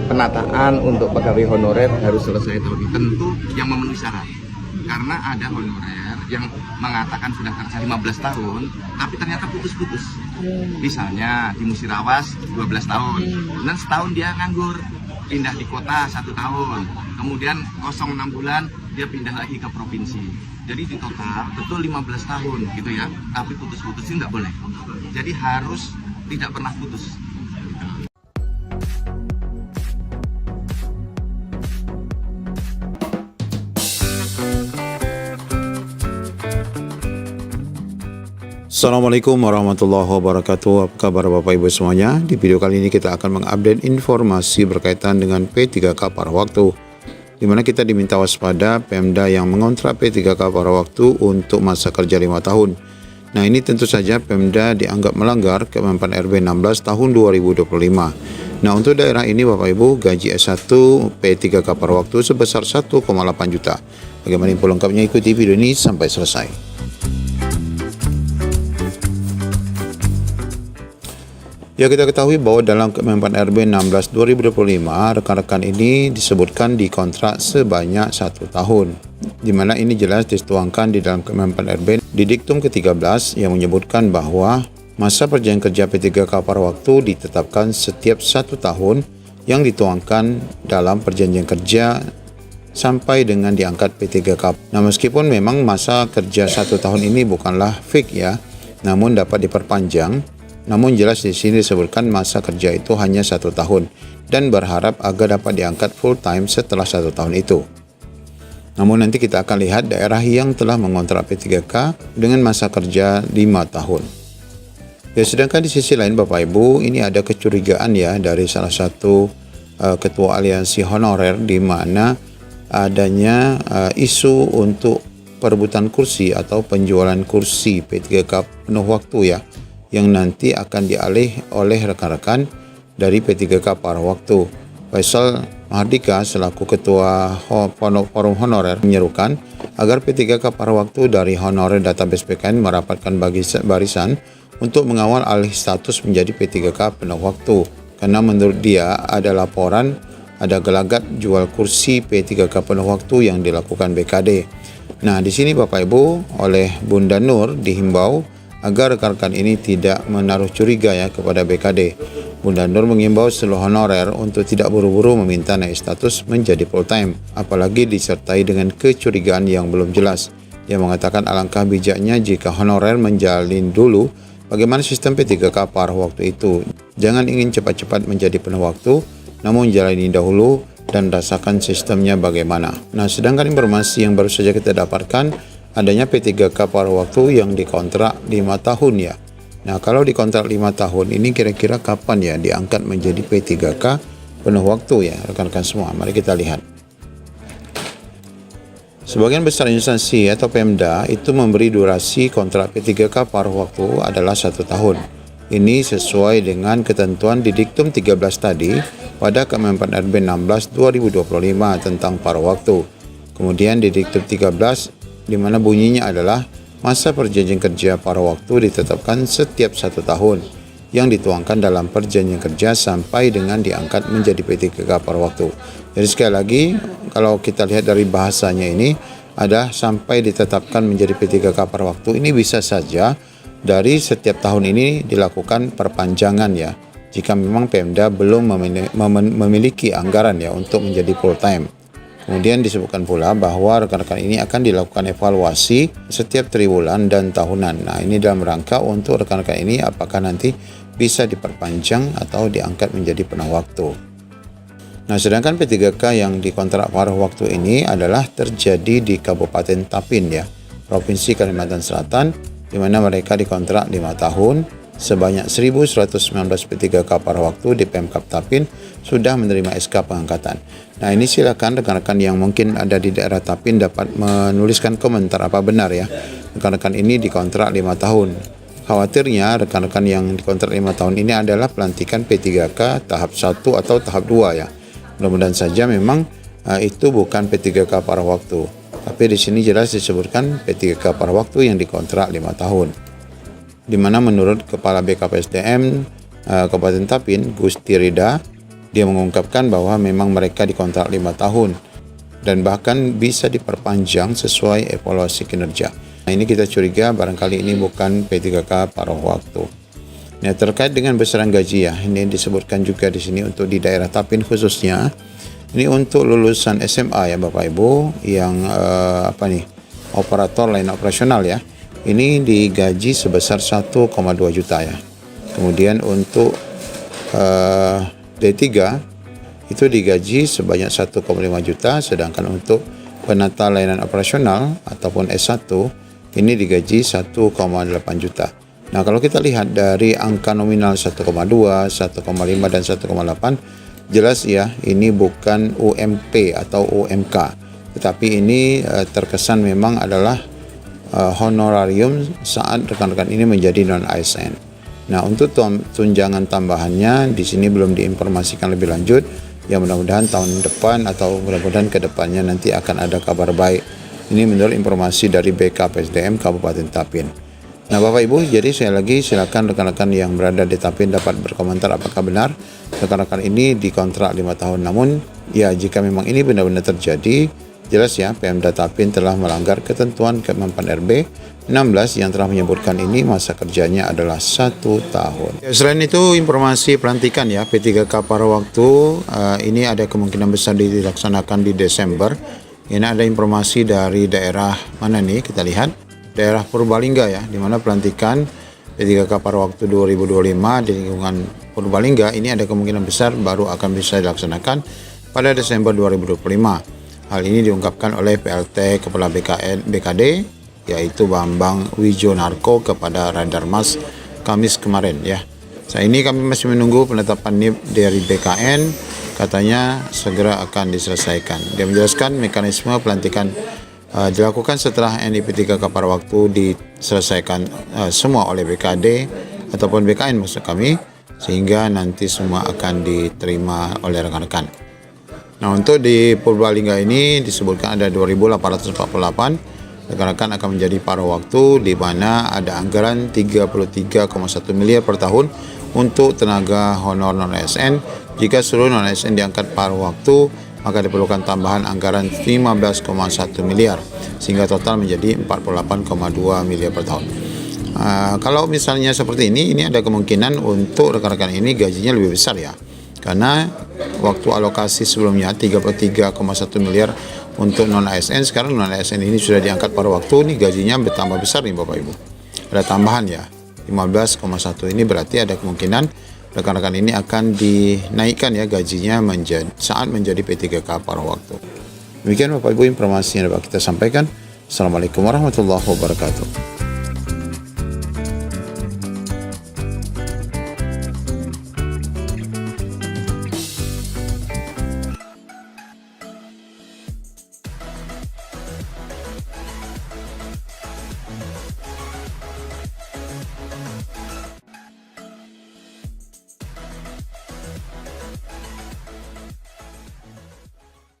penataan untuk pegawai honorer harus selesai tahun ini. Tentu yang memenuhi syarat. Karena ada honorer yang mengatakan sudah kerja 15 tahun, tapi ternyata putus-putus. Misalnya di Musirawas 12 tahun, dan setahun dia nganggur, pindah di kota 1 tahun, kemudian kosong 6 bulan, dia pindah lagi ke provinsi. Jadi di total betul 15 tahun gitu ya, tapi putus-putusin nggak boleh. Jadi harus tidak pernah putus. Assalamualaikum warahmatullahi wabarakatuh. Apa kabar Bapak Ibu semuanya? Di video kali ini kita akan mengupdate informasi berkaitan dengan P3K paruh waktu, di mana kita diminta waspada Pemda yang mengontrak P3K paruh waktu untuk masa kerja 5 tahun. Nah, ini tentu saja Pemda dianggap melanggar Kemenpan RB 16 tahun 2025. Nah, untuk daerah ini Bapak Ibu, gaji S1 P3K paruh waktu sebesar 1,8 juta. Bagaimana info lengkapnya, ikuti video ini sampai selesai. Ya, kita ketahui bahwa dalam Kemenpan RB 16 2025, rekan-rekan ini disebutkan dikontrak sebanyak 1 tahun, di mana ini jelas dituangkan di dalam Kemenpan RB di diktum ke-13 yang menyebutkan bahwa masa perjanjian kerja P3K paruh waktu ditetapkan setiap 1 tahun yang dituangkan dalam perjanjian kerja sampai dengan diangkat P3K. Nah, meskipun memang masa kerja 1 tahun ini bukanlah fix ya, namun dapat diperpanjang. Namun jelas di sini disebutkan masa kerja itu hanya 1 tahun dan berharap agar dapat diangkat full time setelah 1 tahun itu. Namun nanti kita akan lihat daerah yang telah mengontrak P3K dengan masa kerja 5 tahun. Ya, sedangkan di sisi lain Bapak Ibu, ini ada kecurigaan ya dari salah satu ketua aliansi honorer, di mana adanya isu untuk perebutan kursi atau penjualan kursi P3K penuh waktu ya, yang nanti akan dialih oleh rekan-rekan dari P3K paruh waktu. Faisal Mahardika selaku Ketua Forum Honorer menyerukan agar P3K paruh waktu dari Honorer Database PKN merapatkan barisan untuk mengawal alih status menjadi P3K penuh waktu. Karena menurut dia ada laporan ada gelagat jual kursi P3K penuh waktu yang dilakukan BKD. Nah, di sini Bapak Ibu, oleh Bunda Nur dihimbau agar rekan-rekan ini tidak menaruh curiga ya kepada BKD. Bunda Nur mengimbau seluruh honorer untuk tidak buru-buru meminta naik status menjadi full time, apalagi disertai dengan kecurigaan yang belum jelas. Dia mengatakan alangkah bijaknya jika honorer menjalin dulu bagaimana sistem P3K paruh waktu itu. Jangan ingin cepat-cepat menjadi penuh waktu, namun jalani dahulu dan rasakan sistemnya bagaimana. Nah, sedangkan informasi yang baru saja kita dapatkan adanya P3K paruh waktu yang dikontrak 5 tahun ya. Nah, kalau dikontrak 5 tahun ini kira-kira kapan ya diangkat menjadi P3K penuh waktu ya rekan-rekan semua. Mari kita lihat. Sebagian besar instansi atau Pemda itu memberi durasi kontrak P3K paruh waktu adalah 1 tahun. Ini sesuai dengan ketentuan di diktum 13 tadi pada Kemenpan RB 16 2025 tentang paruh waktu. Kemudian di diktum 13 di mana bunyinya adalah masa perjanjian kerja paruh waktu ditetapkan setiap 1 tahun yang dituangkan dalam perjanjian kerja sampai dengan diangkat menjadi P3K paruh waktu. Jadi sekali lagi, kalau kita lihat dari bahasanya ini ada sampai ditetapkan menjadi P3K paruh waktu, ini bisa saja dari setiap tahun ini dilakukan perpanjangan ya, jika memang Pemda belum memiliki anggaran ya untuk menjadi full time. Kemudian disebutkan pula bahwa rekan-rekan ini akan dilakukan evaluasi setiap triwulan dan tahunan. Nah, ini dalam rangka untuk rekan-rekan ini apakah nanti bisa diperpanjang atau diangkat menjadi penuh waktu. Nah, sedangkan P3K yang dikontrak paruh waktu ini adalah terjadi di Kabupaten Tapin ya, Provinsi Kalimantan Selatan, di mana mereka dikontrak 5 tahun. Sebanyak 1.119 P3K paruh waktu di Pemkab Tapin sudah menerima SK pengangkatan. Nah, ini silakan rekan-rekan yang mungkin ada di daerah Tapin dapat menuliskan komentar apa benar ya rekan-rekan ini dikontrak 5 tahun. Khawatirnya rekan-rekan yang dikontrak 5 tahun ini adalah pelantikan P3K tahap 1 atau tahap 2 ya. Mudah-mudahan saja memang itu bukan P3K paruh waktu. Tapi di sini jelas disebutkan P3K paruh waktu yang dikontrak 5 tahun. Di mana menurut Kepala BKPSDM Kabupaten Tapin, Gusti Rida, Dia mengungkapkan bahwa memang mereka dikontrak 5 tahun dan bahkan bisa diperpanjang sesuai evaluasi kinerja. Nah, ini kita curiga barangkali ini bukan P3K paruh waktu. Nah, terkait dengan besaran gaji ya, ini disebutkan juga di sini untuk di daerah Tapin khususnya. Ini untuk lulusan SMA ya Bapak Ibu yang operator lain operasional ya. Ini digaji sebesar 1,2 juta ya. Kemudian untuk D3 itu digaji sebanyak 1,5 juta, sedangkan untuk penata layanan operasional ataupun S1 ini digaji 1,8 juta. Nah, kalau kita lihat dari angka nominal 1,2, 1,5 dan 1,8 jelas ya, ini bukan UMP atau UMK, tetapi ini terkesan memang adalah honorarium saat rekan-rekan ini menjadi non-ASN. Nah, untuk tunjangan tambahannya di sini belum diinformasikan lebih lanjut. Ya, mudah-mudahan tahun depan atau mudah-mudahan ke depannya nanti akan ada kabar baik. Ini menurut informasi dari BKPSDM Kabupaten Tapin. Nah, Bapak Ibu, jadi saya lagi silakan rekan-rekan yang berada di Tapin dapat berkomentar apakah benar rekan-rekan ini dikontrak 5 tahun. Namun, ya jika memang ini benar-benar terjadi, jelas ya Pemda Tapin telah melanggar ketentuan Kemenpan RB 16 yang telah menyebutkan ini masa kerjanya adalah 1 tahun. Ya, selain itu informasi pelantikan ya P3K paruh waktu ini ada kemungkinan besar dilaksanakan di Desember. Ini ada informasi dari daerah mana nih, kita lihat daerah Purbalingga ya, di mana pelantikan P3K paruh waktu 2025 di lingkungan Purbalingga ini ada kemungkinan besar baru akan bisa dilaksanakan pada Desember 2025. Hal ini diungkapkan oleh PLT Kepala BKD yaitu Bambang Wijonarko kepada Radar Mas Kamis kemarin ya. Saat ini kami masih menunggu penetapan NIP dari BKN, katanya segera akan diselesaikan. Dia menjelaskan mekanisme pelantikan dilakukan setelah NIP 3K paruh waktu diselesaikan semua oleh BKD ataupun BKN maksud kami, sehingga nanti semua akan diterima oleh rekan-rekan. Nah, untuk di Purbalingga ini disebutkan ada 2.848 rekan-rekan akan menjadi paruh waktu, di mana ada anggaran 33,1 miliar per tahun untuk tenaga honor non-ASN. Jika seluruh non-ASN diangkat paruh waktu, maka diperlukan tambahan anggaran 15,1 miliar sehingga total menjadi 48,2 miliar per tahun. Kalau misalnya seperti ini ada kemungkinan untuk rekan-rekan ini gajinya lebih besar ya, karena waktu alokasi sebelumnya 33,1 miliar untuk non-ASN, sekarang non-ASN ini sudah diangkat paruh waktu, ini gajinya bertambah besar nih Bapak Ibu. Ada tambahan ya, 15,1, ini berarti ada kemungkinan rekan-rekan ini akan dinaikkan ya gajinya saat menjadi P3K paruh waktu. Demikian Bapak Ibu informasi yang dapat kita sampaikan. Assalamualaikum warahmatullahi wabarakatuh.